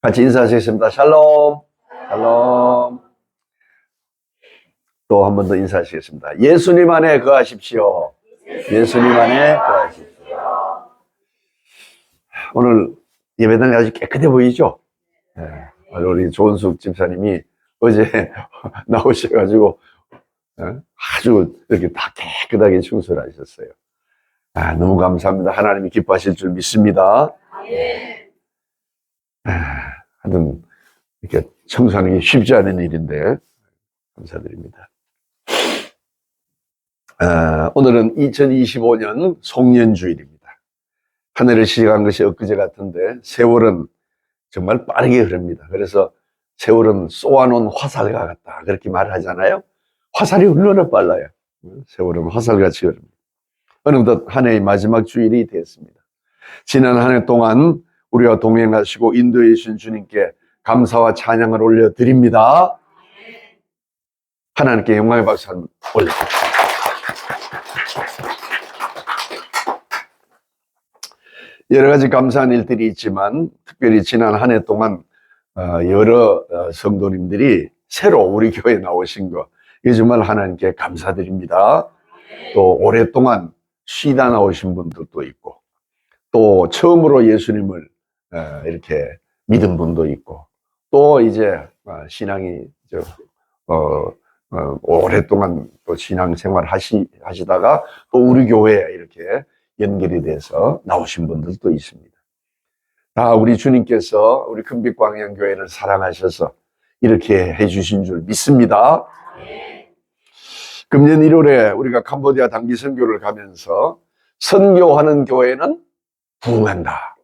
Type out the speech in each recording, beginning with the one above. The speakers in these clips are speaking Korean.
같이 인사하시겠습니다. 샬롬. 샬롬. 또 한 번 더 인사하시겠습니다. 예수님 안에 거하십시오. 예수님 안에 거하십시오. 오늘 예배당이 아주 깨끗해 보이죠? 네. 우리 조은숙 집사님이 어제 나오셔가지고 아주 이렇게 다 깨끗하게 청소를 하셨어요. 너무 감사합니다. 하나님이 기뻐하실 줄 믿습니다. 하여튼 이렇게 청소하는 게 쉽지 않은 일인데 감사드립니다. 오늘은 2025년 송년주일입니다. 한 해를 시작한 것이 엊그제 같은데 세월은 정말 빠르게 흐릅니다. 그래서 세월은 쏘아놓은 화살과 같다 그렇게 말하잖아요. 화살이 얼마나 빨라요. 세월은 화살같이 흐릅니다. 어느덧 한 해의 마지막 주일이 되었습니다. 지난 한 해 동안 우리와 동행하시고 인도해 주신 주님께 감사와 찬양을 올려드립니다. 하나님께 영광의 박수 한번 올려드립니다. 여러 가지 감사한 일들이 있지만 특별히 지난 한 해 동안 여러 성도님들이 새로 우리 교회에 나오신 거 이게 정말 하나님께 감사드립니다. 또 오랫동안 쉬다 나오신 분들도 있고 또 처음으로 예수님을 이렇게 믿은 분도 있고 또 이제 신앙이 오랫동안 또 신앙생활 하시다가 또 우리 교회에 이렇게 연결이 돼서 나오신 분들도 있습니다. 다 우리 주님께서 우리 금빛광양교회를 사랑하셔서 이렇게 해주신 줄 믿습니다. 금년 1월에 우리가 캄보디아 단기 선교를 가면서 선교하는 교회는 부흥한다.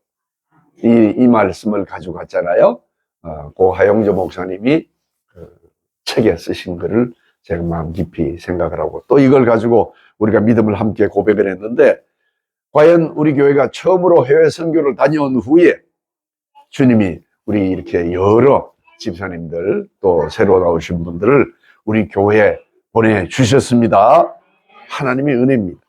이 말씀을 가지고 갔잖아요. 고 하영조 목사님이 책에 쓰신 글을 제가 마음 깊이 생각을 하고 또 이걸 가지고 우리가 믿음을 함께 고백을 했는데 과연 우리 교회가 처음으로 해외 선교를 다녀온 후에 주님이 우리 이렇게 여러 집사님들 또 새로 나오신 분들을 우리 교회에 보내주셨습니다. 하나님의 은혜입니다.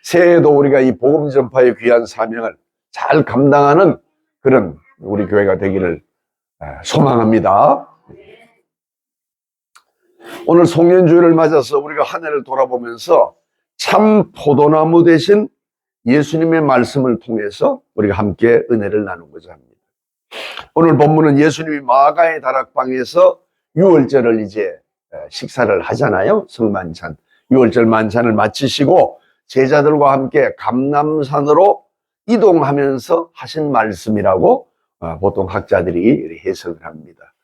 새해에도 우리가 이 복음 전파의 귀한 사명을 잘 감당하는 그런 우리 교회가 되기를 소망합니다. 오늘 송년주일을 맞아서 우리가 한 해를 돌아보면서 참 포도나무 대신 예수님의 말씀을 통해서 우리가 함께 은혜를 나누고자 합니다. 오늘 본문은 예수님이 마가의 다락방에서 유월절을 이제 식사를 하잖아요. 성만찬. 유월절 만찬을 마치시고 제자들과 함께 감람산으로 이동하면서 하신 말씀이라고 보통 학자들이 해석을 합니다.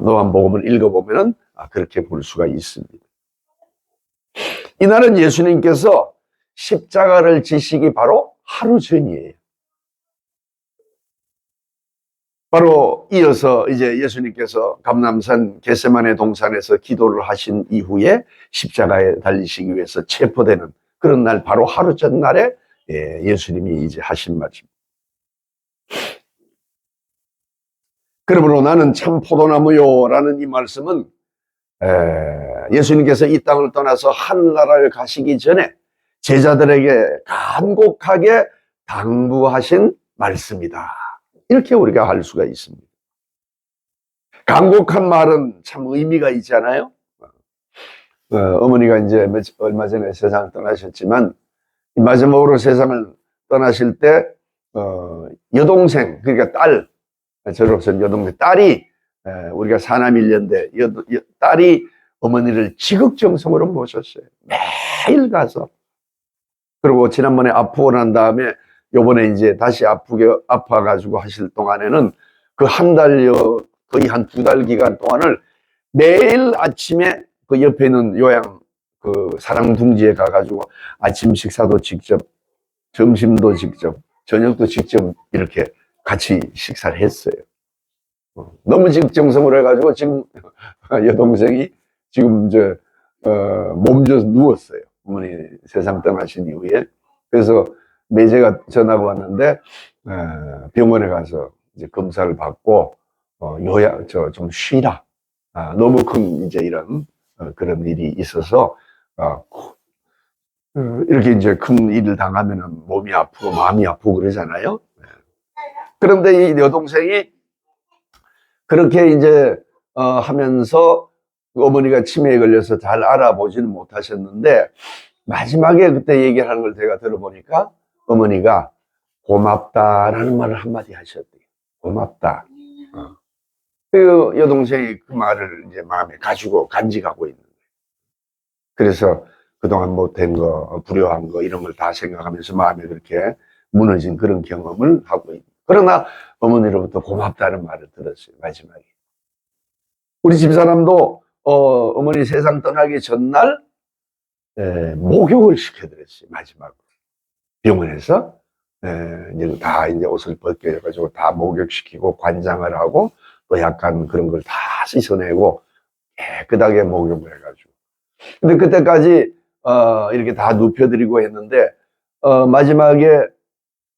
노한복음을 읽어보면 그렇게 볼 수가 있습니다. 이날은 예수님께서 십자가를 지시기 바로 하루 전이에요. 바로 이어서 이제 예수님께서 감람산 겟세마네 동산에서 기도를 하신 이후에 십자가에 달리시기 위해서 체포되는 그런 날 바로 하루 전날에 예수님이 이제 하신 말씀. 그러므로 나는 참 포도나무요 라는 이 말씀은 예수님께서 이 땅을 떠나서 하늘나라를 가시기 전에 제자들에게 간곡하게 당부하신 말씀이다. 이렇게 우리가 할 수가 있습니다. 간곡한 말은 참 의미가 있잖아요. 어머니가 이제 얼마 전에 세상을 떠나셨지만 마지막으로 세상을 떠나실 때 여동생 그러니까 딸 저로서는 여동생 딸이 우리가 사남일녀인데 딸이 어머니를 지극정성으로 모셨어요. 매일 가서. 그리고 지난번에 아프고 난 다음에 요번에 이제 다시 아파가지고 하실 동안에는 그 한 달여 거의 한 2달 기간 동안을 매일 아침에 그 옆에 있는 요양 그 사랑둥지에 가가지고 아침 식사도 직접, 점심도 직접, 저녁도 직접 이렇게 같이 식사를 했어요. 너무 직정성으로 해가지고 지금 여동생이 지금 몸져서 누웠어요. 어머니 세상 떠나신 이후에. 그래서 매제가 전화가 왔는데 병원에 가서 이제 검사를 받고 좀 쉬라. 너무 큰 이제 이런 그런 일이 있어서 이렇게 이제 큰 일을 당하면은 몸이 아프고 마음이 아프고 그러잖아요. 그런데 이 여동생이 그렇게 이제 하면서 어머니가 치매에 걸려서 잘 알아보지는 못하셨는데 마지막에 그때 얘기하는 걸 제가 들어보니까 어머니가 고맙다라는 말을 한마디 하셨대요. 고맙다. 그 여동생이 그 말을 이제 마음에 가지고 간직하고 있는 거예요. 그래서 그동안 못된 거, 불효한 거 이런 걸 다 생각하면서 마음에 그렇게 무너진 그런 경험을 하고 있는. 그러나 어머니로부터 고맙다는 말을 들었어요. 마지막에. 우리 집사람도 어머니 세상 떠나기 전날 목욕을 시켜드렸어요. 마지막으로 병원에서 이제 다 이제 옷을 벗겨가지고 다 목욕시키고 관장을 하고 또 약간 그런 걸 다 씻어내고 깨끗하게 목욕을 해가지고. 근데 그때까지 이렇게 다 눕혀드리고 했는데 마지막에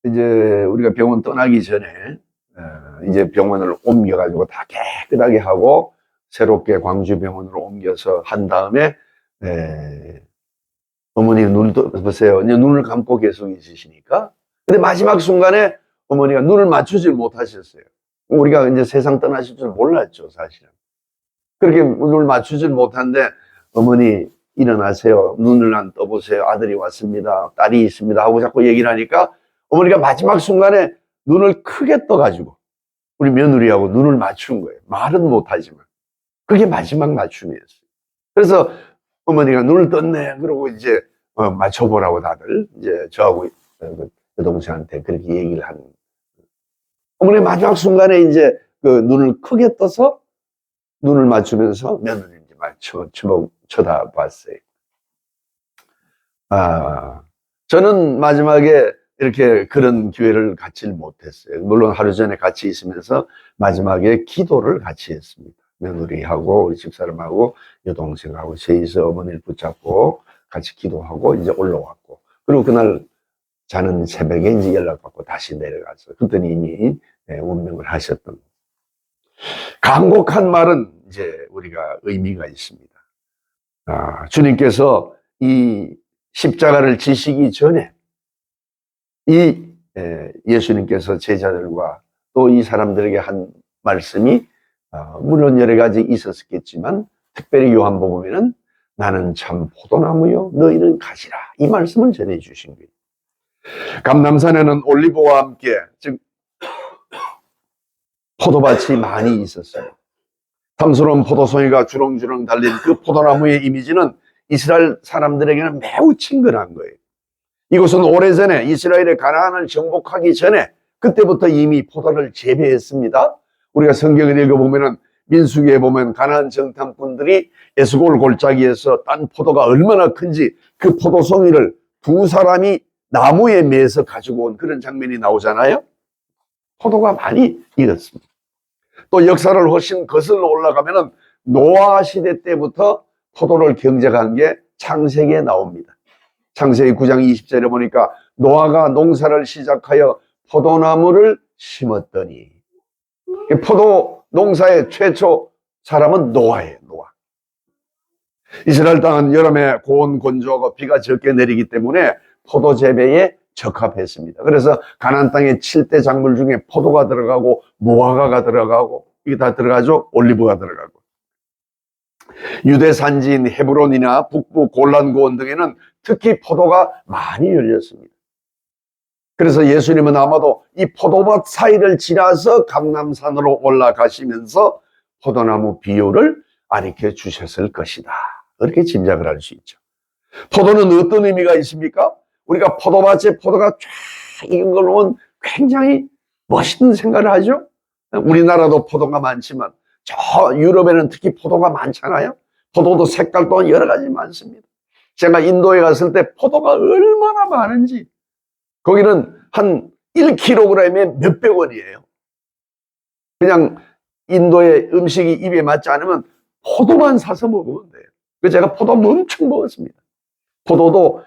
이제 우리가 병원 떠나기 전에 이제 병원을 옮겨가지고 다 깨끗하게 하고 새롭게 광주병원으로 옮겨서 한 다음에 어머니 눈을 보세요. 이제 눈을 감고 계속 있으시니까. 근데 마지막 순간에 어머니가 눈을 맞추질 못하셨어요. 우리가 이제 세상 떠나실 줄 몰랐죠, 사실은. 그렇게 눈을 맞추질 못하는데 어머니 일어나세요. 눈을 안 떠보세요. 아들이 왔습니다. 딸이 있습니다. 하고 자꾸 얘기를 하니까 어머니가 마지막 순간에 눈을 크게 떠가지고 우리 며느리하고 눈을 맞춘 거예요. 말은 못하지만. 그게 마지막 맞춤이었어요. 그래서 어머니가 눈을 떴네. 그러고 이제 맞춰보라고 다들 이제 저하고 여동생한테 그렇게 얘기를 하는. 어머니 마지막 순간에 이제 그 눈을 크게 떠서 눈을 맞추면서 며느리 이제 쳐다봤어요. 저는 마지막에 이렇게 그런 기회를 갖지를 못했어요. 물론 하루 전에 같이 있으면서 마지막에 기도를 같이 했습니다. 며느리하고 우리 집사람하고 여동생하고 셋이서 어머니를 붙잡고 같이 기도하고 이제 올라왔고, 그리고 그날 자는 새벽에 이제 연락받고 다시 내려가서 그랬더니 이미 운명을 하셨던. 간곡한 말은 이제 우리가 의미가 있습니다. 주님께서 이 십자가를 지시기 전에 예수님께서 제자들과 또 이 사람들에게 한 말씀이 물론 여러 가지 있었겠지만 특별히 요한복음에는 나는 참 포도나무요 너희는 가지라, 이 말씀을 전해주신 거예요. 감람산에는 올리브와 함께 즉 포도밭이 많이 있었어요. 탐스러운 포도송이가 주렁주렁 달린 그 포도나무의 이미지는 이스라엘 사람들에게는 매우 친근한 거예요. 이곳은 오래전에 이스라엘의 가나안을 정복하기 전에 그때부터 이미 포도를 재배했습니다. 우리가 성경을 읽어보면 민수기에 보면 가나안 정탐꾼들이 에스골 골짜기에서 딴 포도가 얼마나 큰지 그 포도송이를 두 사람이 나무에 매서 가지고 온 그런 장면이 나오잖아요. 포도가 많이 익었습니다. 또 역사를 훨씬 거슬러 올라가면 노아 시대 때부터 포도를 경작한 게 창세기에 나옵니다. 창세기 9장 20절에 보니까 노아가 농사를 시작하여 포도나무를 심었더니, 포도 농사의 최초 사람은 노아예요. 노아. 이스라엘 땅은 여름에 고온 건조하고 비가 적게 내리기 때문에 포도 재배에 적합했습니다. 그래서 가나안 땅의 7대 작물 중에 포도가 들어가고 무화과가 들어가고 이게 다 들어가죠. 올리브가 들어가고. 유대 산지인 헤브론이나 북부 골란 고원 등에는 특히 포도가 많이 열렸습니다. 그래서 예수님은 아마도 이 포도밭 사이를 지나서 감람산으로 올라가시면서 포도나무 비유를 가르쳐 주셨을 것이다, 그렇게 짐작을 할 수 있죠. 포도는 어떤 의미가 있습니까? 우리가 포도밭에 포도가 쫙 익은 걸 보면 굉장히 멋있는 생각을 하죠. 우리나라도 포도가 많지만 저 유럽에는 특히 포도가 많잖아요. 포도도 색깔도 여러 가지 많습니다. 제가 인도에 갔을 때 포도가 얼마나 많은지, 거기는 한 1kg에 몇백 원이에요. 그냥 인도의 음식이 입에 맞지 않으면 포도만 사서 먹으면 돼요. 그래서 제가 포도 엄청 먹었습니다. 포도도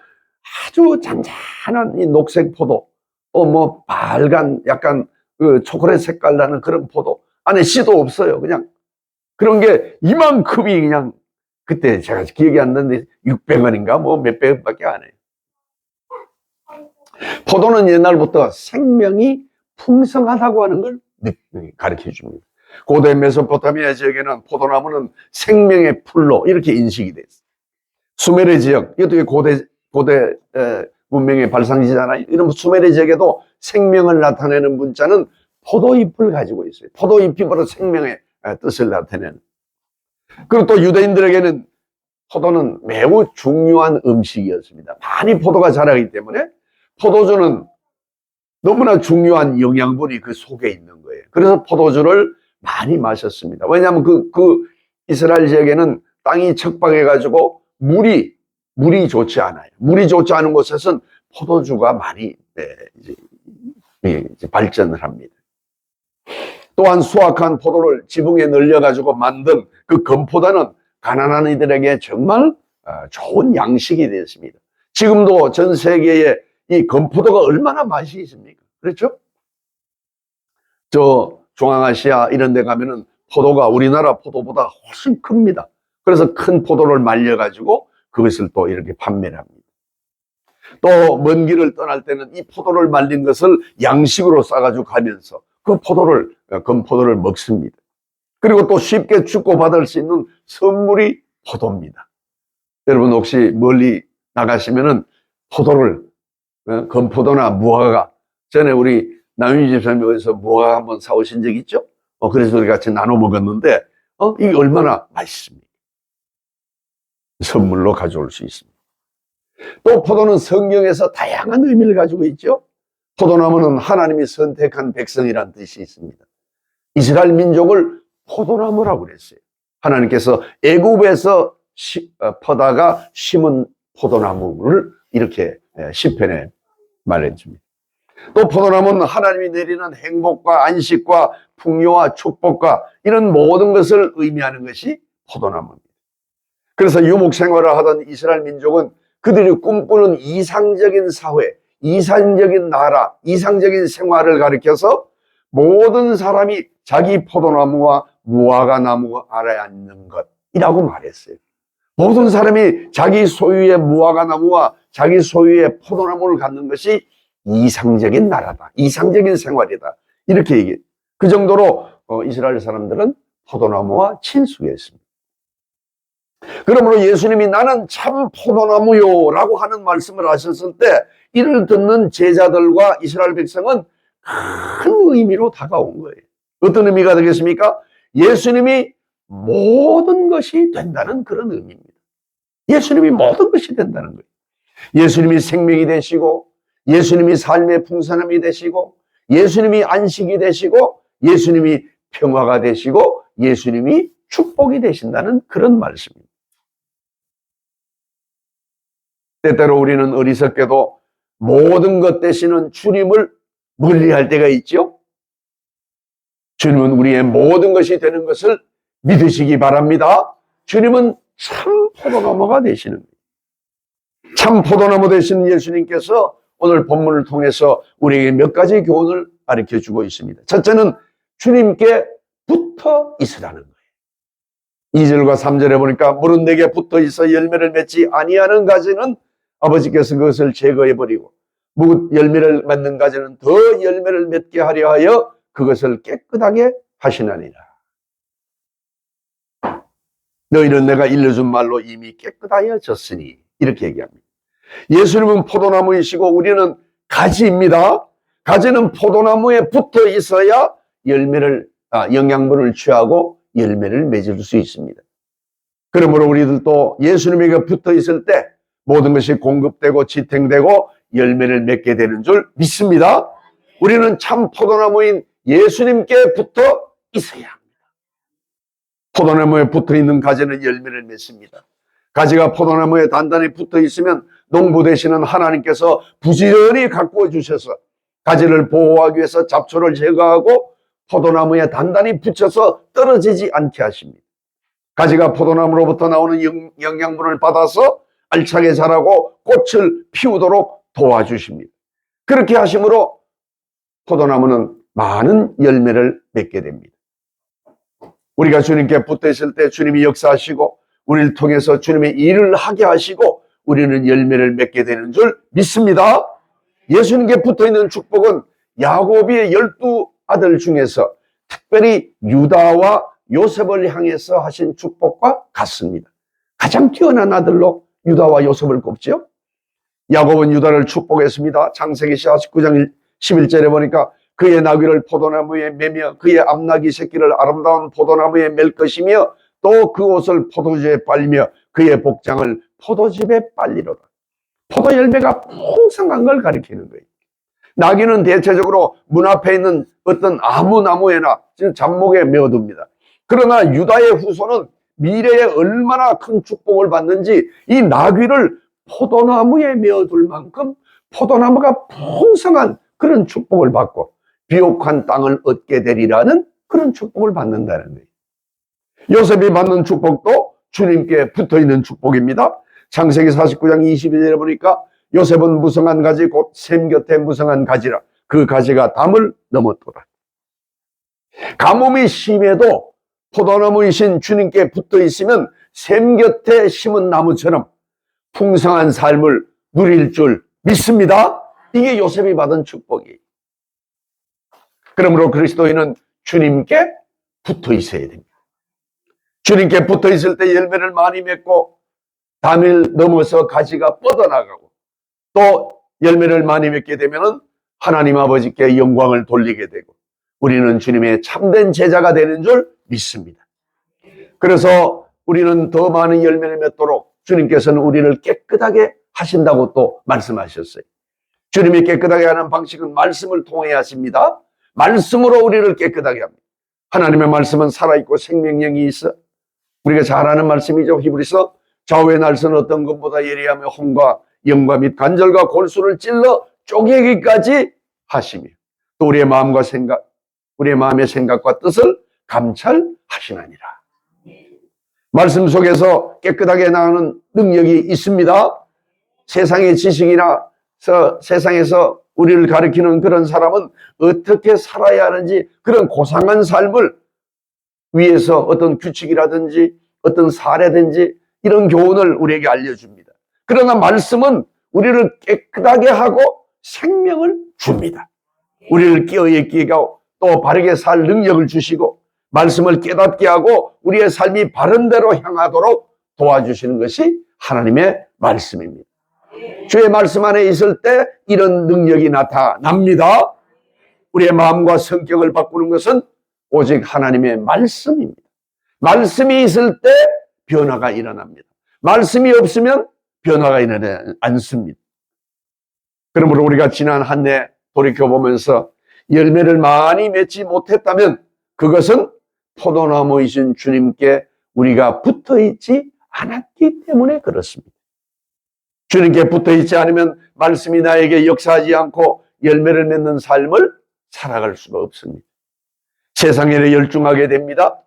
아주 잔잔한 이 녹색 포도, 뭐 빨간 약간 그 초콜릿 색깔 나는 그런 포도, 안에 씨도 없어요. 그냥 그런 게 이만큼이 그냥, 그때 제가 기억이 안 나는데 600원인가 뭐 몇백 원밖에 안 해요. 포도는 옛날부터 생명이 풍성하다고 하는 걸 가르쳐 줍니다. 고대 메소포타미아 지역에는 포도나무는 생명의 풀로 이렇게 인식이 됐어요. 수메르 지역, 이것도 고대 문명의 발상지잖아요. 이런 수메르 지역에도 생명을 나타내는 문자는 포도잎을 가지고 있어요. 포도잎이 바로 생명의 뜻을 나타내는. 그리고 또 유대인들에게는 포도는 매우 중요한 음식이었습니다. 많이 포도가 자라기 때문에 포도주는 너무나 중요한 영양분이 그 속에 있는 거예요. 그래서 포도주를 많이 마셨습니다. 왜냐하면 그 이스라엘 지역에는 땅이 척박해가지고 물이 좋지 않아요. 물이 좋지 않은 곳에서는 포도주가 많이 이제 발전을 합니다. 또한 수확한 포도를 지붕에 늘려가지고 만든 그 건포도는 가난한 이들에게 정말 좋은 양식이 되었습니다. 지금도 전 세계에 이 건포도가 얼마나 맛이 있습니까? 그렇죠? 저 중앙아시아 이런 데 가면은 포도가 우리나라 포도보다 훨씬 큽니다. 그래서 큰 포도를 말려가지고 그것을 또 이렇게 판매를 합니다. 또 먼 길을 떠날 때는 이 포도를 말린 것을 양식으로 싸가지고 가면서 그 건포도를 먹습니다. 그리고 또 쉽게 주고받을 수 있는 선물이 포도입니다. 여러분 혹시 멀리 나가시면은 포도를, 건포도나 무화과, 전에 우리 남윤희 집사님이 어디서 무화과 한번 사오신 적 있죠? 그래서 우리 같이 나눠 먹었는데, 이게 얼마나 맛있습니까? 선물로 가져올 수 있습니다. 또 포도는 성경에서 다양한 의미를 가지고 있죠? 포도나무는 하나님이 선택한 백성이라는 뜻이 있습니다. 이스라엘 민족을 포도나무라고 그랬어요. 하나님께서 애굽에서 퍼다가 심은 포도나무를 이렇게 시편에 말해줍니다. 또 포도나무는 하나님이 내리는 행복과 안식과 풍요와 축복과 이런 모든 것을 의미하는 것이 포도나무입니다. 그래서 유목 생활을 하던 이스라엘 민족은 그들이 꿈꾸는 이상적인 사회, 이상적인 나라, 이상적인 생활을 가리켜서 모든 사람이 자기 포도나무와 무화과 나무가 알아야 하는 것이라고 말했어요. 모든 사람이 자기 소유의 무화과 나무와 자기 소유의 포도나무를 갖는 것이 이상적인 나라다, 이상적인 생활이다, 이렇게 얘기해요. 그 정도로 이스라엘 사람들은 포도나무와 친숙했습니다. 그러므로 예수님이 나는 참 포도나무요 라고 하는 말씀을 하셨을 때 이를 듣는 제자들과 이스라엘 백성은 큰 의미로 다가온 거예요. 어떤 의미가 되겠습니까? 예수님이 모든 것이 된다는 그런 의미입니다. 예수님이 모든 것이 된다는 거예요. 예수님이 생명이 되시고, 예수님이 삶의 풍성함이 되시고, 예수님이 안식이 되시고, 예수님이 평화가 되시고, 예수님이 축복이 되신다는 그런 말씀입니다. 때때로 우리는 어리석게도 모든 것 되시는 주님을 멀리할 때가 있죠. 주님은 우리의 모든 것이 되는 것을 믿으시기 바랍니다. 주님은 참 포도나무가 되시는 거예요. 참 포도나무 되시는 예수님께서 오늘 본문을 통해서 우리에게 몇 가지 교훈을 가르쳐주고 있습니다. 첫째는 주님께 붙어 있으라는 거예요. 2절과 3절에 보니까 물은 내게 붙어 있어 열매를 맺지 아니하는 가지는 아버지께서 그것을 제거해버리고 열매를 맺는 가지는 더 열매를 맺게 하려 하여 그것을 깨끗하게 하시나니라. 너희는 내가 일러준 말로 이미 깨끗하여졌으니, 이렇게 얘기합니다. 예수님은 포도나무이시고 우리는 가지입니다. 가지는 포도나무에 붙어 있어야 영양분을 취하고 열매를 맺을 수 있습니다. 그러므로 우리들도 예수님에게 붙어 있을 때 모든 것이 공급되고 지탱되고 열매를 맺게 되는 줄 믿습니다. 우리는 참 포도나무인 예수님께 붙어 있어야 합니다. 포도나무에 붙어 있는 가지는 열매를 맺습니다. 가지가 포도나무에 단단히 붙어 있으면 농부 되시는 하나님께서 부지런히 가꾸어 주셔서 가지를 보호하기 위해서 잡초를 제거하고 포도나무에 단단히 붙여서 떨어지지 않게 하십니다. 가지가 포도나무로부터 나오는 영양분을 받아서 알차게 자라고 꽃을 피우도록 도와주십니다. 그렇게 하심으로 포도나무는 많은 열매를 맺게 됩니다. 우리가 주님께 붙어 있을 때 주님이 역사하시고 우리를 통해서 주님의 일을 하게 하시고 우리는 열매를 맺게 되는 줄 믿습니다. 예수님께 붙어 있는 축복은 야곱의 12 아들 중에서 특별히 유다와 요셉을 향해서 하신 축복과 같습니다. 가장 뛰어난 아들로 유다와 요셉을 꼽죠. 야곱은 유다를 축복했습니다. 창세기 49장 11절에 보니까 그의 나귀를 포도나무에 매며 그의 암나귀 새끼를 아름다운 포도나무에 맬 것이며 또 그 옷을 포도주에 빨리며 그의 복장을 포도즙에 빨리로다. 포도 열매가 풍성한 걸 가리키는 거예요. 나귀는 대체적으로 문 앞에 있는 어떤 아무 나무에나 잡목에 메어둡니다. 그러나 유다의 후손은 미래에 얼마나 큰 축복을 받는지 이 나귀를 포도나무에 메어둘 만큼 포도나무가 풍성한 그런 축복을 받고 비옥한 땅을 얻게 되리라는 그런 축복을 받는다는 거예요. 요셉이 받는 축복도 주님께 붙어있는 축복입니다. 창세기 49장 22절에 보니까 요셉은 무성한 가지 곧 샘 곁에 무성한 가지라 그 가지가 담을 넘었도다. 가뭄이 심해도 포도나무이신 주님께 붙어있으면 샘 곁에 심은 나무처럼 풍성한 삶을 누릴 줄 믿습니다. 이게 요셉이 받은 축복이에요. 그러므로 그리스도인은 주님께 붙어 있어야 됩니다. 주님께 붙어 있을 때 열매를 많이 맺고 담을 넘어서 가지가 뻗어나가고 또 열매를 많이 맺게 되면 하나님 아버지께 영광을 돌리게 되고 우리는 주님의 참된 제자가 되는 줄 믿습니다. 그래서 우리는 더 많은 열매를 맺도록 주님께서는 우리를 깨끗하게 하신다고 또 말씀하셨어요. 주님이 깨끗하게 하는 방식은 말씀을 통해 하십니다. 말씀으로 우리를 깨끗하게 합니다. 하나님의 말씀은 살아있고 생명력이 있어 우리가 잘 아는 말씀이죠. 히브리서 좌우의 날선 어떤 것보다 예리하며 혼과 영과 및 관절과 골수를 찔러 쪼개기까지 하시며 또 우리의 마음과 생각, 우리의 마음의 생각과 뜻을 감찰하시나니라. 말씀 속에서 깨끗하게 나가는 능력이 있습니다. 세상의 지식이나 세상에서 우리를 가르치는 그런 사람은 어떻게 살아야 하는지 그런 고상한 삶을 위해서 어떤 규칙이라든지 어떤 사례든지 이런 교훈을 우리에게 알려줍니다. 그러나 말씀은 우리를 깨끗하게 하고 생명을 줍니다. 우리를 깨어있게 하고 또 바르게 살 능력을 주시고 말씀을 깨닫게 하고 우리의 삶이 바른 대로 향하도록 도와주시는 것이 하나님의 말씀입니다. 주의 말씀 안에 있을 때 이런 능력이 나타납니다. 우리의 마음과 성격을 바꾸는 것은 오직 하나님의 말씀입니다. 말씀이 있을 때 변화가 일어납니다. 말씀이 없으면 변화가 일어나지 않습니다. 그러므로 우리가 지난 한 해 돌이켜보면서 열매를 많이 맺지 못했다면 그것은 포도나무이신 주님께 우리가 붙어있지 않았기 때문에 그렇습니다. 주님께 붙어있지 않으면 말씀이 나에게 역사하지 않고 열매를 맺는 삶을 살아갈 수가 없습니다. 세상 일에 열중하게 됩니다.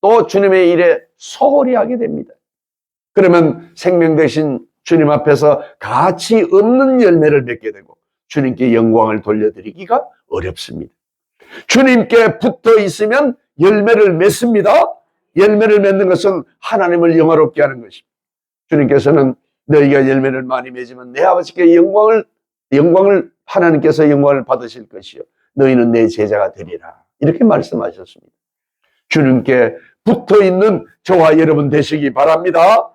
또 주님의 일에 소홀히 하게 됩니다. 그러면 생명 되신 주님 앞에서 가치 없는 열매를 맺게 되고 주님께 영광을 돌려드리기가 어렵습니다. 주님께 붙어 있으면 열매를 맺습니다. 열매를 맺는 것은 하나님을 영화롭게 하는 것입니다. 주님께서는 너희가 열매를 많이 맺으면 내 아버지께 영광을 하나님께서 영광을 받으실 것이요 너희는 내 제자가 되리라 이렇게 말씀하셨습니다. 주님께 붙어있는 저와 여러분 되시기 바랍니다.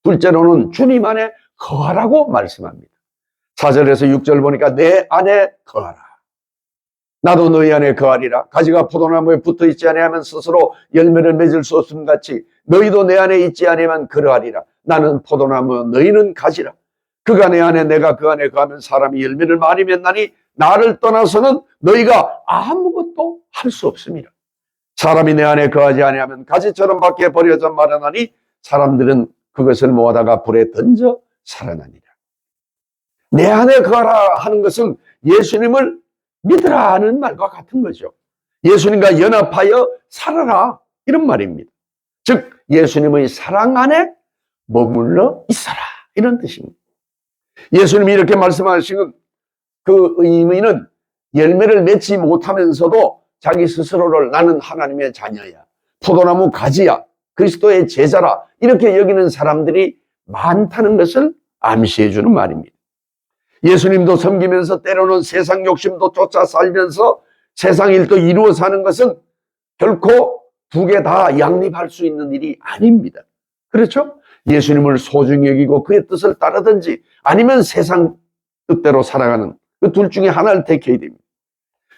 둘째로는 주님 안에 거하라고 말씀합니다. 4절에서 6절 보니까 내 안에 거하라. 나도 너희 안에 거하리라. 가지가 포도나무에 붙어있지 아니하면 스스로 열매를 맺을 수 없음 같이 너희도 내 안에 있지 아니하면 그러하리라. 나는 포도나무 너희는 가지라. 그가 내 안에 내가 그 안에 거하면 사람이 열매를 많이 맺나니 나를 떠나서는 너희가 아무것도 할 수 없습니다. 사람이 내 안에 거하지 아니하면 가지처럼 밖에 버려져 마르나니 사람들은 그것을 모아다가 불에 던져 살아나니라. 내 안에 거하라 하는 것은 예수님을 믿으라 하는 말과 같은 거죠. 예수님과 연합하여 살아라 이런 말입니다. 즉 예수님의 사랑 안에 머물러 있어라 이런 뜻입니다. 예수님이 이렇게 말씀하시는 그 의미는 열매를 맺지 못하면서도 자기 스스로를 나는 하나님의 자녀야, 포도나무 가지야, 그리스도의 제자라 이렇게 여기는 사람들이 많다는 것을 암시해 주는 말입니다. 예수님도 섬기면서 때로는 세상 욕심도 쫓아 살면서 세상 일도 이루어 사는 것은 결코 두 개 다 양립할 수 있는 일이 아닙니다. 그렇죠? 예수님을 소중히 여기고 그의 뜻을 따르든지 아니면 세상 뜻대로 살아가는 그 둘 중에 하나를 택해야 됩니다.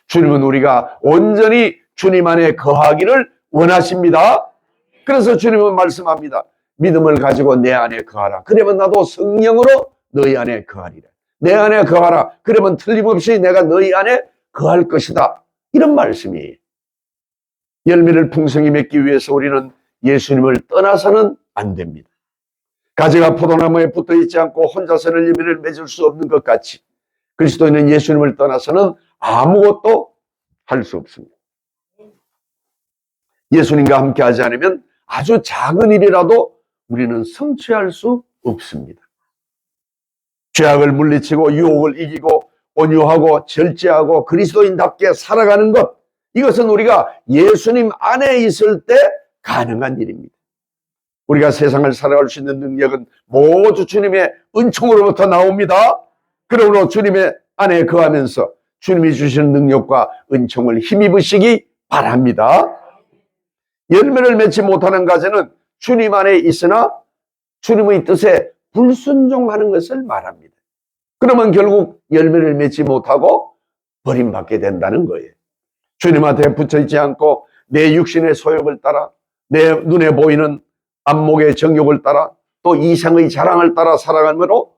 주님은 우리가 온전히 주님 안에 거하기를 원하십니다. 그래서 주님은 말씀합니다. 믿음을 가지고 내 안에 거하라. 그러면 나도 성령으로 너희 안에 거하리라. 내 안에 거하라. 그러면 틀림없이 내가 너희 안에 거할 것이다. 이런 말씀이에요. 열매를 풍성히 맺기 위해서 우리는 예수님을 떠나서는 안 됩니다. 가지가 포도나무에 붙어 있지 않고 혼자서는 열매를 맺을 수 없는 것 같이 그리스도인은 예수님을 떠나서는 아무것도 할 수 없습니다. 예수님과 함께 하지 않으면 아주 작은 일이라도 우리는 성취할 수 없습니다. 죄악을 물리치고 유혹을 이기고 온유하고 절제하고 그리스도인답게 살아가는 것, 이것은 우리가 예수님 안에 있을 때 가능한 일입니다. 우리가 세상을 살아갈 수 있는 능력은 모두 주님의 은총으로부터 나옵니다. 그러므로 주님의 안에 거하면서 주님이 주시는 능력과 은총을 힘입으시기 바랍니다. 열매를 맺지 못하는 가지는 주님 안에 있으나 주님의 뜻에 불순종하는 것을 말합니다. 그러면 결국 열매를 맺지 못하고 버림받게 된다는 거예요. 주님한테 붙어있지 않고 내 육신의 소욕을 따라 내 눈에 보이는 안목의 정욕을 따라 또 이상의 자랑을 따라 살아가므로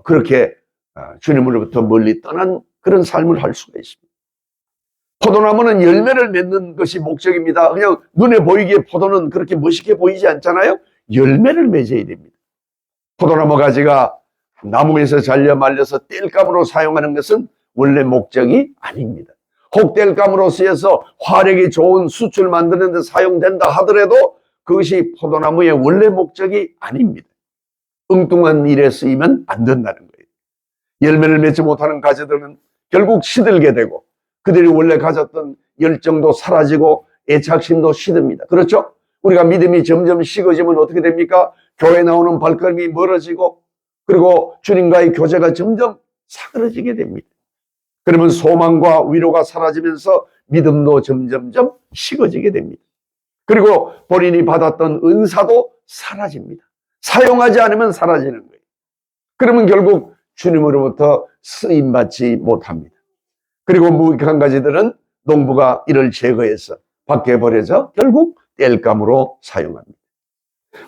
그렇게 주님으로부터 멀리 떠난 그런 삶을 할 수가 있습니다. 포도나무는 열매를 맺는 것이 목적입니다. 그냥 눈에 보이기에 포도는 그렇게 멋있게 보이지 않잖아요. 열매를 맺어야 됩니다. 포도나무 가지가 나무에서 잘려 말려서 땔감으로 사용하는 것은 원래 목적이 아닙니다. 혹 땔감으로 쓰여서 화력이 좋은 숯을 만드는 데 사용된다 하더라도 그것이 포도나무의 원래 목적이 아닙니다. 엉뚱한 일에 쓰이면 안 된다는 거예요. 열매를 맺지 못하는 가지들은 결국 시들게 되고 그들이 원래 가졌던 열정도 사라지고 애착심도 시듭니다. 그렇죠? 우리가 믿음이 점점 식어지면 어떻게 됩니까? 교회 나오는 발걸음이 멀어지고 그리고 주님과의 교제가 점점 사그러지게 됩니다. 그러면 소망과 위로가 사라지면서 믿음도 점점점 식어지게 됩니다. 그리고 본인이 받았던 은사도 사라집니다. 사용하지 않으면 사라지는 거예요. 그러면 결국 주님으로부터 쓰임받지 못합니다. 그리고 무익한 가지들은 농부가 이를 제거해서 밖에 버려져 결국 땔감으로 사용합니다.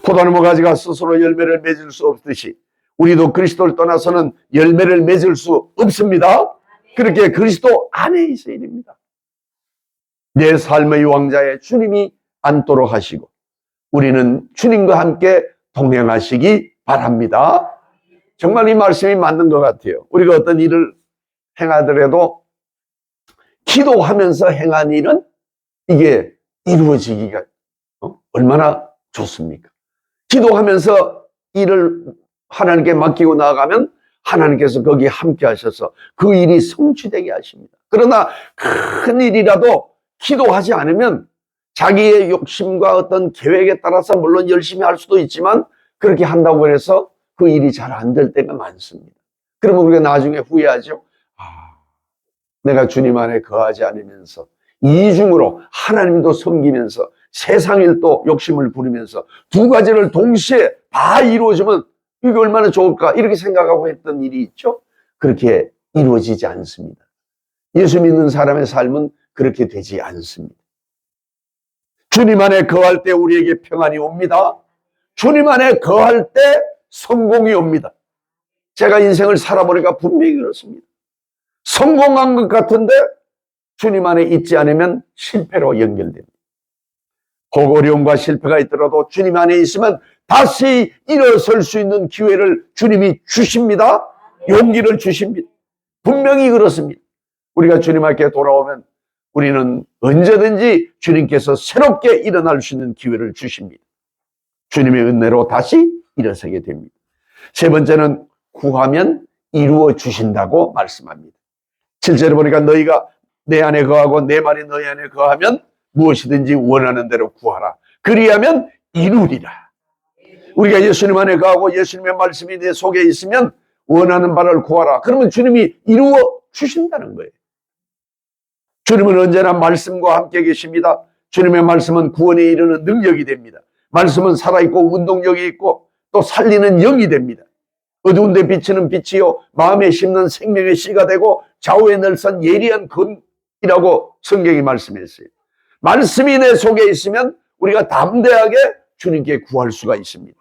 포도나무 가지가 스스로 열매를 맺을 수 없듯이 우리도 그리스도를 떠나서는 열매를 맺을 수 없습니다. 그렇게 그리스도 안에 있어야 됩니다. 내 삶의 왕자에 주님이 앉도록 하시고 우리는 주님과 함께 동행하시기 바랍니다. 정말 이 말씀이 맞는 것 같아요. 우리가 어떤 일을 행하더라도 기도하면서 행한 일은 이게 이루어지기가 얼마나 좋습니까? 기도하면서 일을 하나님께 맡기고 나아가면 하나님께서 거기에 함께 하셔서 그 일이 성취되게 하십니다. 그러나 큰 일이라도 기도하지 않으면 자기의 욕심과 어떤 계획에 따라서 물론 열심히 할 수도 있지만 그렇게 한다고 해서 그 일이 잘 안 될 때가 많습니다. 그러면 우리가 나중에 후회하죠. 내가 주님 안에 거하지 않으면서 이중으로 하나님도 섬기면서 세상 일도 욕심을 부리면서 두 가지를 동시에 다 이루어지면 이게 얼마나 좋을까 이렇게 생각하고 했던 일이 있죠. 그렇게 이루어지지 않습니다. 예수 믿는 사람의 삶은 그렇게 되지 않습니다. 주님 안에 거할 때 우리에게 평안이 옵니다. 주님 안에 거할 때 성공이 옵니다. 제가 인생을 살아보니까 분명히 그렇습니다. 성공한 것 같은데 주님 안에 있지 않으면 실패로 연결됩니다. 혹 어려움과 실패가 있더라도 주님 안에 있으면 다시 일어설 수 있는 기회를 주님이 주십니다. 용기를 주십니다. 분명히 그렇습니다. 우리가 주님 앞에 돌아오면 우리는 언제든지 주님께서 새롭게 일어날 수 있는 기회를 주십니다. 주님의 은혜로 다시 일어서게 됩니다. 세 번째는 구하면 이루어 주신다고 말씀합니다. 7절에 보니까 너희가 내 안에 거하고 내 말이 너희 안에 거하면 무엇이든지 원하는 대로 구하라. 그리하면 이루리라. 우리가 예수님 안에 거하고 예수님의 말씀이 내 속에 있으면 원하는 바를 구하라. 그러면 주님이 이루어 주신다는 거예요. 주님은 언제나 말씀과 함께 계십니다. 주님의 말씀은 구원에 이르는 능력이 됩니다. 말씀은 살아있고 운동력이 있고 또 살리는 영이 됩니다. 어두운 데 비치는 빛이요 마음에 심는 생명의 씨가 되고 좌우에 널선 예리한 검이라고 성경이 말씀했어요. 말씀이 내 속에 있으면 우리가 담대하게 주님께 구할 수가 있습니다.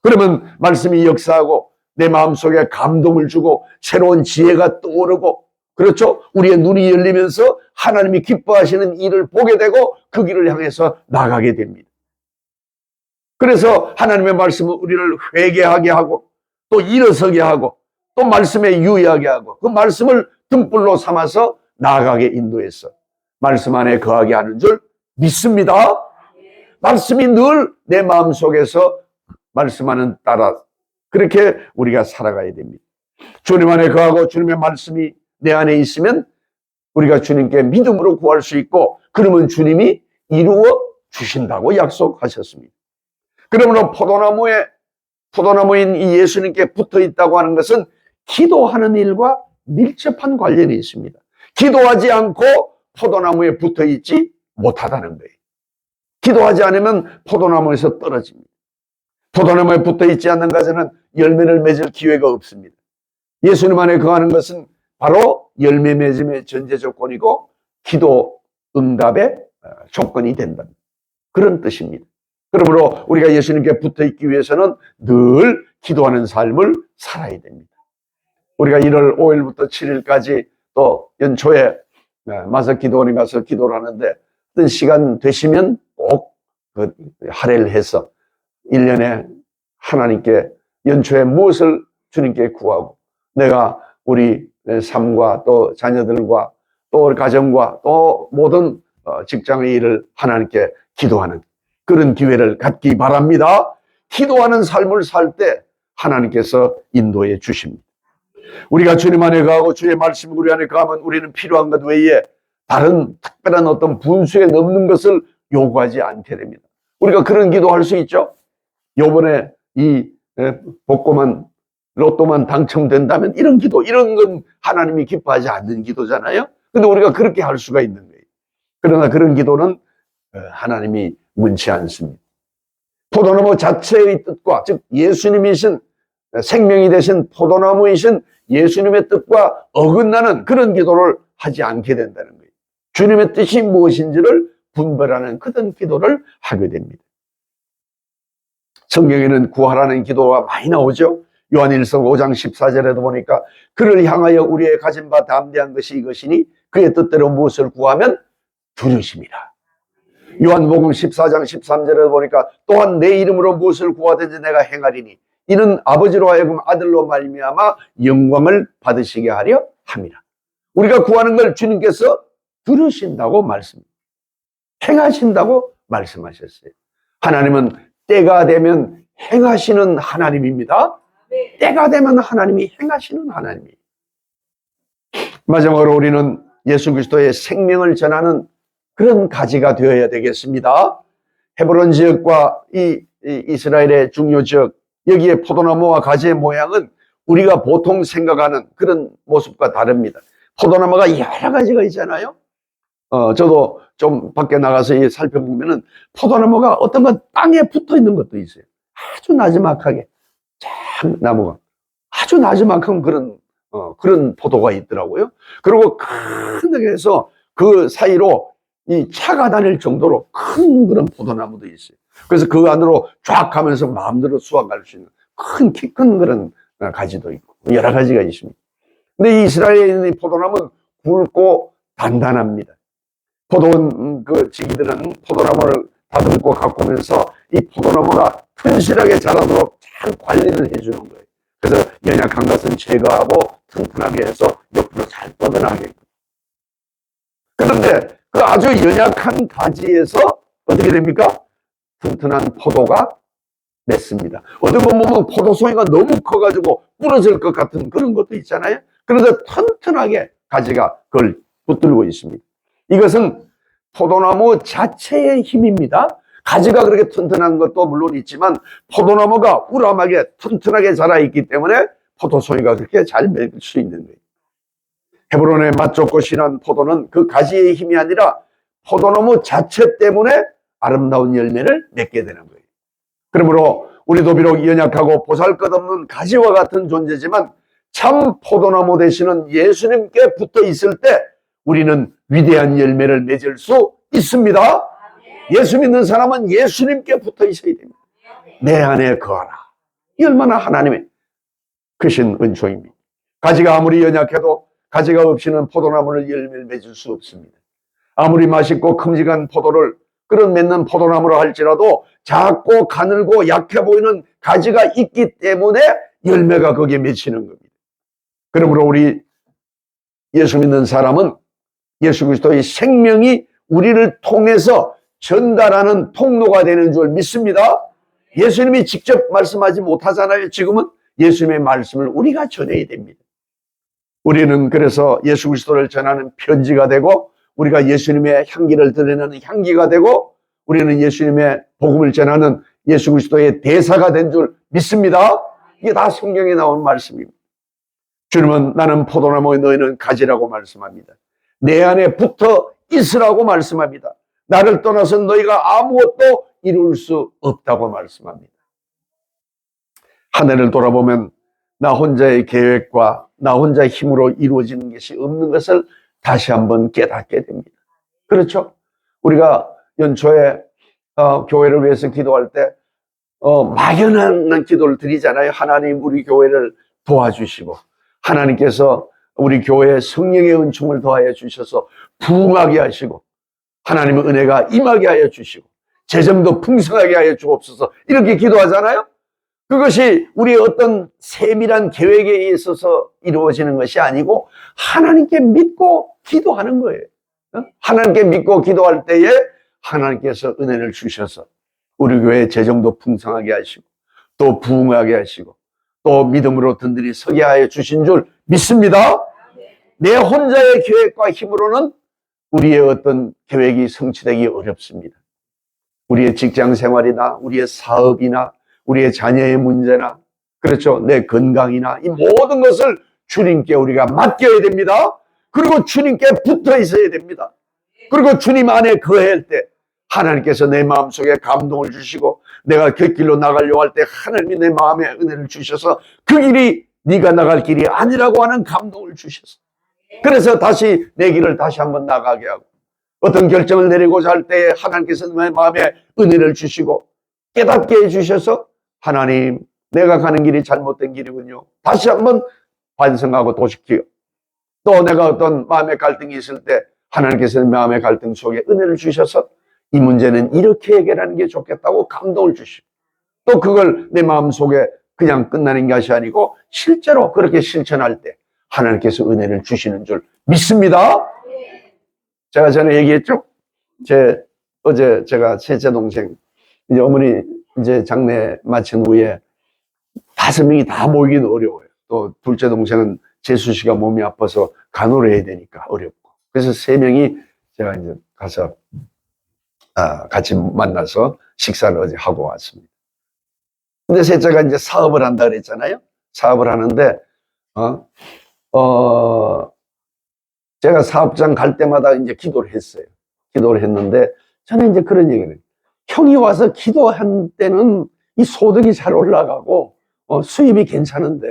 그러면 말씀이 역사하고 내 마음속에 감동을 주고 새로운 지혜가 떠오르고, 그렇죠? 우리의 눈이 열리면서 하나님이 기뻐하시는 일을 보게 되고 그 길을 향해서 나가게 됩니다. 그래서 하나님의 말씀은 우리를 회개하게 하고 또 일어서게 하고 또 말씀에 유의하게 하고 그 말씀을 등불로 삼아서 나아가게 인도해서 말씀 안에 거하게 하는 줄 믿습니다. 말씀이 늘 내 마음속에서 말씀하는 따라 그렇게 우리가 살아가야 됩니다. 주님 안에 거하고 주님의 말씀이 내 안에 있으면 우리가 주님께 믿음으로 구할 수 있고, 그러면 주님이 이루어 주신다고 약속하셨습니다. 그러므로 포도나무인 이 예수님께 붙어 있다고 하는 것은 기도하는 일과 밀접한 관련이 있습니다. 기도하지 않고 포도나무에 붙어 있지 못하다는 거예요. 기도하지 않으면 포도나무에서 떨어집니다. 포도나무에 붙어 있지 않는 것에는 열매를 맺을 기회가 없습니다. 예수님 안에 거하는 것은 바로 열매 맺음의 전제 조건이고 기도 응답의 조건이 된다. 그런 뜻입니다. 그러므로 우리가 예수님께 붙어 있기 위해서는 늘 기도하는 삶을 살아야 됩니다. 우리가 1월 5일부터 7일까지 또 연초에 마석 기도원에 가서 기도를 하는데, 어떤 시간 되시면 꼭 그 할애를 해서 1년에 하나님께 연초에 무엇을 주님께 구하고 내가 우리 삶과 또 자녀들과 또 우리 가정과 또 모든 직장의 일을 하나님께 기도하는 그런 기회를 갖기 바랍니다. 기도하는 삶을 살 때 하나님께서 인도해 주십니다. 우리가 주님 안에 거하고 주의 말씀이 우리 안에 거하면 우리는 필요한 것 외에 다른 특별한 어떤 분수에 넘는 것을 요구하지 않게 됩니다. 우리가 그런 기도할 수 있죠. 요번에 이 복고만 로또만 당첨된다면 이런 기도, 이런 건 하나님이 기뻐하지 않는 기도잖아요. 근데 우리가 그렇게 할 수가 있는 거예요. 그러나 그런 기도는 하나님이 원치 않습니다. 포도나무 자체의 뜻과, 즉 예수님이신 생명이 되신 포도나무이신 예수님의 뜻과 어긋나는 그런 기도를 하지 않게 된다는 거예요. 주님의 뜻이 무엇인지를 분별하는 그런 기도를 하게 됩니다. 성경에는 구하라는 기도가 많이 나오죠. 요한일서 5장 14절에도 보니까 그를 향하여 우리의 가진 바 담대한 것이 이것이니 그의 뜻대로 무엇을 구하면 들으심이라. 요한복음 14장 13절에도 보니까 또한 내 이름으로 무엇을 구하든지 내가 행하리니 이는 아버지로 하여금 아들로 말미암아 영광을 받으시게 하려 함이라. 우리가 구하는 걸 주님께서 들으신다고 행하신다고 말씀하셨어요. 하나님은 때가 되면 행하시는 하나님입니다. 때가 되면 하나님이 행하시는 하나님이에요. 마지막으로 우리는 예수 그리스도의 생명을 전하는 그런 가지가 되어야 되겠습니다. 헤브론 지역과 이 이스라엘의 중요 지역, 여기에 포도나무와 가지의 모양은 우리가 보통 생각하는 그런 모습과 다릅니다. 포도나무가 여러 가지가 있잖아요. 저도 좀 밖에 나가서 살펴보면은 포도나무가 어떤 건 땅에 붙어 있는 것도 있어요. 아주 나지막하게. 참 나무가. 아주 나지막한 그런 포도가 있더라고요. 그리고 큰 데에서 그 사이로 이 차가 다닐 정도로 큰 그런 포도나무도 있어요. 그래서 그 안으로 쫙 가면서 마음대로 수확할 수 있는 키 큰 그런 가지도 있고 여러 가지가 있습니다. 근데 이스라엘에 있는 포도나무는 굵고 단단합니다. 포도원 그 지기들은 포도나무를 다듬고 가꾸면서 이 포도나무가 튼실하게 자라도록 잘 관리를 해주는 거예요. 그래서 연약한 것은 제거하고 튼튼하게 해서 옆으로 잘 뻗어나가게. 그런데 그 아주 연약한 가지에서 어떻게 됩니까? 튼튼한 포도가 맺습니다. 어떤 분 보면 포도송이가 너무 커가지고 부러질 것 같은 그런 것도 있잖아요. 그런데 튼튼하게 가지가 그걸 붙들고 있습니다. 이것은 포도나무 자체의 힘입니다. 가지가 그렇게 튼튼한 것도 물론 있지만 포도나무가 우람하게 튼튼하게 자라있기 때문에 포도송이가 그렇게 잘 맺을 수 있는 거예요. 헤브론의 맛좋고 신한 포도는 그 가지의 힘이 아니라 포도나무 자체 때문에 아름다운 열매를 맺게 되는 거예요. 그러므로 우리도 비록 연약하고 보잘것없는 가지와 같은 존재지만 참 포도나무 되시는 예수님께 붙어 있을 때 우리는 위대한 열매를 맺을 수 있습니다. 예수 믿는 사람은 예수님께 붙어 있어야 됩니다. 내 안에 거하라. 이 얼마나 하나님의 크신 은총입니다. 가지가 아무리 연약해도 가지가 없이는 포도나무를 열매를 맺을 수 없습니다. 아무리 맛있고 큼직한 포도를 끌어맺는 포도나무로 할지라도 작고 가늘고 약해 보이는 가지가 있기 때문에 열매가 거기에 맺히는 겁니다. 그러므로 우리 예수 믿는 사람은 예수 그리스도의 생명이 우리를 통해서 전달하는 통로가 되는 줄 믿습니다. 예수님이 직접 말씀하지 못하잖아요. 지금은 예수님의 말씀을 우리가 전해야 됩니다. 우리는 그래서 예수 그리스도를 전하는 편지가 되고 우리가 예수님의 향기를 드러내는 향기가 되고 우리는 예수님의 복음을 전하는 예수 그리스도의 대사가 된 줄 믿습니다. 이게 다 성경에 나온 말씀입니다. 주님은 나는 포도나무 너희는 가지라고 말씀합니다. 내 안에 붙어 있으라고 말씀합니다. 나를 떠나서 너희가 아무것도 이룰 수 없다고 말씀합니다. 한 해를 돌아보면 나 혼자의 계획과 나 혼자의 힘으로 이루어지는 것이 없는 것을 다시 한번 깨닫게 됩니다. 그렇죠? 우리가 연초에 교회를 위해서 기도할 때 막연한 기도를 드리잖아요. 하나님 우리 교회를 도와주시고 하나님께서 우리 교회에 성령의 은총을 더하여 주셔서 부흥하게 하시고 하나님의 은혜가 임하게 하여 주시고 재정도 풍성하게 하여 주옵소서 이렇게 기도하잖아요. 그것이 우리의 어떤 세밀한 계획에 있어서 이루어지는 것이 아니고 하나님께 믿고 기도하는 거예요. 하나님께 믿고 기도할 때에 하나님께서 은혜를 주셔서 우리 교회의 재정도 풍성하게 하시고 또 부흥하게 하시고 또 믿음으로 든든히 서게 하여 주신 줄 믿습니다. 내 혼자의 계획과 힘으로는 우리의 어떤 계획이 성취되기 어렵습니다. 우리의 직장 생활이나 우리의 사업이나 우리의 자녀의 문제나 그렇죠. 내 건강이나 이 모든 것을 주님께 우리가 맡겨야 됩니다. 그리고 주님께 붙어 있어야 됩니다. 그리고 주님 안에 거할 때 하나님께서 내 마음속에 감동을 주시고 내가 그 길로 나가려고 할 때 하나님이 내 마음에 은혜를 주셔서 그 길이 네가 나갈 길이 아니라고 하는 감동을 주셔서 그래서 다시 내 길을 다시 한번 나가게 하고 어떤 결정을 내리고자 할 때 하나님께서 내 마음에 은혜를 주시고 깨닫게 해주셔서 하나님 내가 가는 길이 잘못된 길이군요. 다시 한번 반성하고 도시키고 또 내가 어떤 마음의 갈등이 있을 때 하나님께서 마음의 갈등 속에 은혜를 주셔서 이 문제는 이렇게 해결하는 게 좋겠다고 감동을 주시고 또 그걸 내 마음속에 그냥 끝나는 것이 아니고 실제로 그렇게 실천할 때 하나님께서 은혜를 주시는 줄 믿습니다. 제가 전에 얘기했죠. 어제 제가 셋째 동생 이제 어머니 이제 장례 마친 후에 5명이 다 모이기는 어려워요. 또 둘째 동생은 재수 씨가 몸이 아파서 간호를 해야 되니까 어렵고 그래서 3명이 제가 이제 가서 같이 만나서 식사를 어제 하고 왔습니다. 근데 셋째가 이제 사업을 한다 그랬잖아요. 사업을 하는데 제가 사업장 갈 때마다 이제 기도를 했어요. 기도를 했는데 저는 이제 그런 얘기를 해요. 형이 와서 기도한 때는 이 소득이 잘 올라가고 수입이 괜찮은데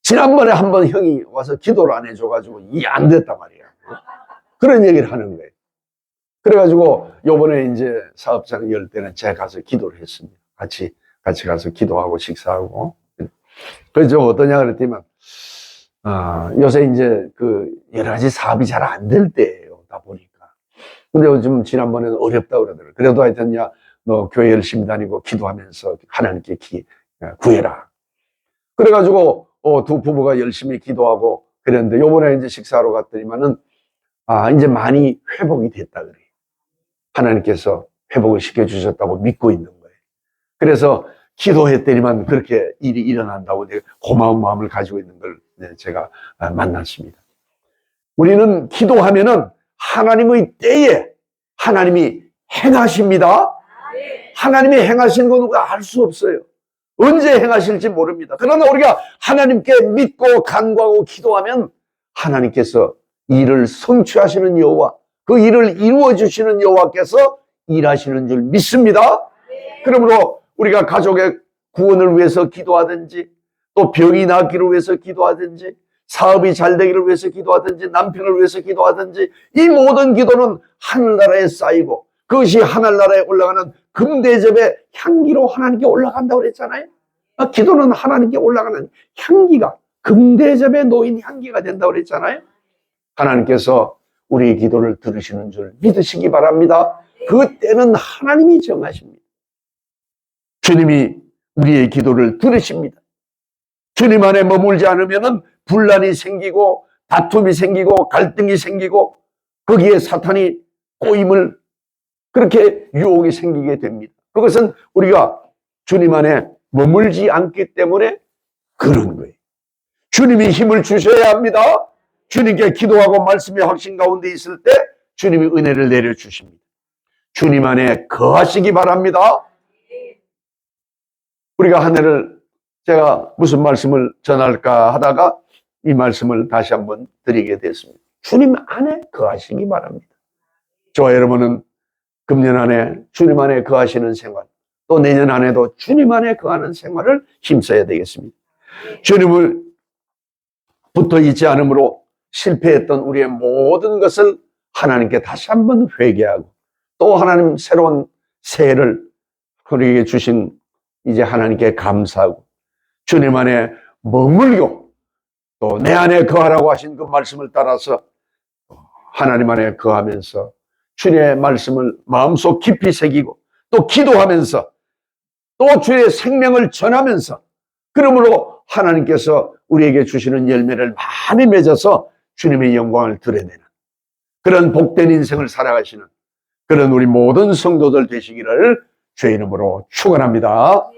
지난번에 한번 형이 와서 기도를 안 해줘가지고 이게 안 됐단 말이야. 그런 얘기를 하는 거예요. 그래가지고 요번에 이제 사업장 열 때는 제가 가서 기도를 했습니다. 같이 가서 기도하고 식사하고. 그래서 좀 어떠냐 그랬더니만 요새 이제 그 여러 가지 사업이 잘 안 될 때예요. 다 보니까. 근데 요즘 지난번에는 어렵다고 그러더라고요. 그래도 하여튼 너 교회 열심히 다니고 기도하면서 하나님께 구해라. 그래가지고 두 부부가 열심히 기도하고 그랬는데 요번에 이제 식사하러 갔더니만은 이제 많이 회복이 됐다 그래요. 하나님께서 회복을 시켜주셨다고 믿고 있는 거예요. 그래서 기도했더니만 그렇게 일이 일어난다고 고마운 마음을 가지고 있는 걸 제가 만났습니다. 우리는 기도하면은 하나님의 때에 하나님이 행하십니다. 하나님이 행하시는 건 우리가 알 수 없어요. 언제 행하실지 모릅니다. 그러나 우리가 하나님께 믿고 간구하고 기도하면 하나님께서 일을 성취하시는 여호와, 그 일을 이루어 주시는 여호와께서 일하시는 줄 믿습니다. 그러므로 우리가 가족의 구원을 위해서 기도하든지, 또 병이 낫기를 위해서 기도하든지, 사업이 잘 되기를 위해서 기도하든지, 남편을 위해서 기도하든지, 이 모든 기도는 하늘나라에 쌓이고 그것이 하늘나라에 올라가는 금대접의 향기로 하나님께 올라간다고 그랬잖아요. 기도는 하나님께 올라가는 향기가, 금대접에 놓인 향기가 된다고 그랬잖아요. 하나님께서 우리의 기도를 들으시는 줄 믿으시기 바랍니다. 그 때는 하나님이 정하십니다. 주님이 우리의 기도를 들으십니다. 주님 안에 머물지 않으면 분란이 생기고 다툼이 생기고 갈등이 생기고 거기에 사탄이 꼬임을, 그렇게 유혹이 생기게 됩니다. 그것은 우리가 주님 안에 머물지 않기 때문에 그런 거예요. 주님이 힘을 주셔야 합니다. 주님께 기도하고 말씀의 확신 가운데 있을 때 주님이 은혜를 내려주십니다. 주님 안에 거하시기 바랍니다. 우리가 한 해를 제가 무슨 말씀을 전할까 하다가 이 말씀을 다시 한번 드리게 됐습니다. 주님 안에 거하시기 바랍니다. 저와 여러분은 금년 안에 주님 안에 거하시는 생활, 또 내년 안에도 주님 안에 거하는 생활을 힘써야 되겠습니다. 주님을 붙어 있지 않으므로 실패했던 우리의 모든 것을 하나님께 다시 한번 회개하고, 또 하나님 새로운 새해를 우리에게 주신 이제 하나님께 감사하고, 주님 안에 머물고, 또 내 안에 거하라고 하신 그 말씀을 따라서 하나님 안에 거하면서 주님의 말씀을 마음속 깊이 새기고, 또 기도하면서, 또 주의 생명을 전하면서, 그러므로 하나님께서 우리에게 주시는 열매를 많이 맺어서 주님의 영광을 드러내는 그런 복된 인생을 살아가시는 그런 우리 모든 성도들 되시기를 주의 이름으로 축원합니다.